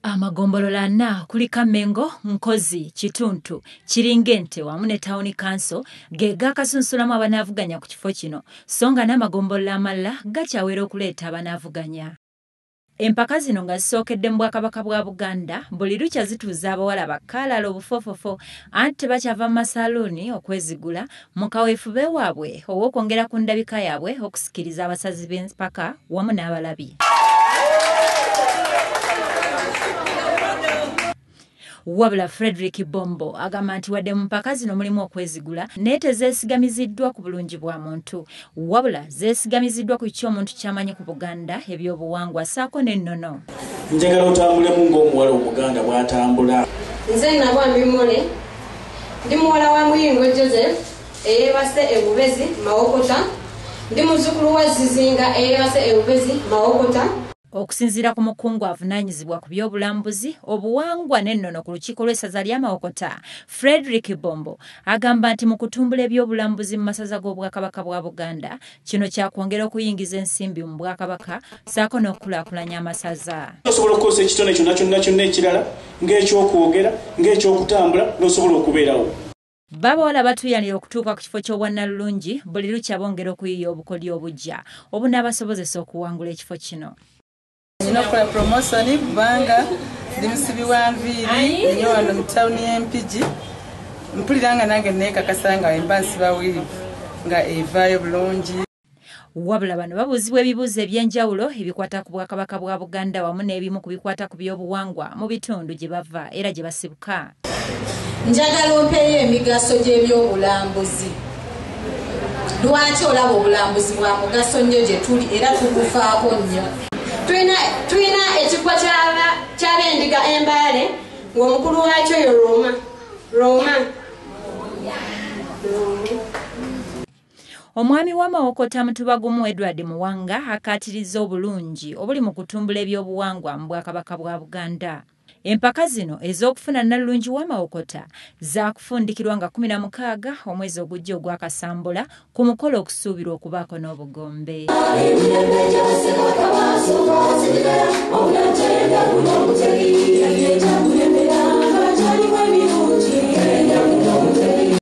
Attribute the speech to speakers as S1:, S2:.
S1: Amagombolola na kulika Mengo, Nkozi, Kituntu, Kiringente wamu ne Town Council ge gakasunsulamu abanavuganya ku kifo kino songa n'amagombolola amalala gakyawera okuleeta abanavuganya. Empaka zino nga zisookedde mu Bwakabaka bwa Buganda buli lukya zituuza abawala bakaalala obufofofo anti tebakyava mu masaluuni okwezigula mu kaweefube waabwe ow'okwongera ku ndabika yaabwe okusikiriza abasazi b'empaka wamu n'abalabi. Wabula Frederick Bombo agamba nti wadde mu mpaka zino mulimu okwezigula naye tezeesigamiziddwa ku bulungi bwa muntu wabula zeesigamiziddwa ku ky'omuntu ky'amanyi ku Buganda ebyobuwangwa saako n'ennono.
S2: Njagala otambulemu ng'omuwala Omuganda bw'atambula.
S3: Nze Nabwambi Mule ndi muwala wa Muyingo Joseph eyeebase e Bubezi Mawokota, ndi muzzukulu wa Zizinga eyeebase e Bubezi Mawokota.
S1: Okusinziira ku mukungu avunaanyizibwa ku by'obulambuzi obuwangwa n'ennono ku lukiiko lw'essaza lya Mawokota, Frederick Bombo agamba nti mu kutumbula ebyobulambuzi mu masaza g'Obwakabaka bwa Buganda kino kyakwongera okuyingiza ensimbi mu Bwakabaka saako n'okukulaakulanya amasaza.
S2: Osobola okukozesa ekitone kyonna ekirala ng'ekyokwogera ng'ekyokutambula n'osobola okubeerawo.
S1: Babawala batuyanira okutuuka ku kifo ky'obwannalulungi buli lukya bongera okuyiya obukodyo obujja obunaabasobozesa okuwangula ekifo kino.
S4: Ninakola promotion kubanga ndi musibi wa nviiri nnyo wano mu town y'Empigi. Mpulira nga nange neekakasa nga emba nsiba wiivu nga evaayo bulungi.
S1: Wabula bano babuuzibwa ebibuuzo eby'enjawulo ebikwata ku Bwakabaka bwa Buganda wamu n'ebimu ku bikwata ku by'obuwangwa mu bitundu gye bava era gye basibuka.
S5: Njagala ompeeyo emigaso gy'ebyobulambuzi. Lwaki olaba obulambuzi bwa mugaso nnyo gye tuli era tugufaako nnyo. Tulina ekigwa ky'abendiga Embaale ng'omukulu waakyo yo Roma.
S1: Omwami wa Mawokota Mutubagumu Edward Muwanga akaatiriza obulungi obuli mu kutumbula ebyobuwangwa mu Bwakabaka bwa Buganda. Empaka zino ez'okufuna Nnalulungi wa Mawokota zaakufundikirwa nga 16 omwezi ogujja ogwa Kasambula ku mukolo okusuubirwa okubaako n'obugombe.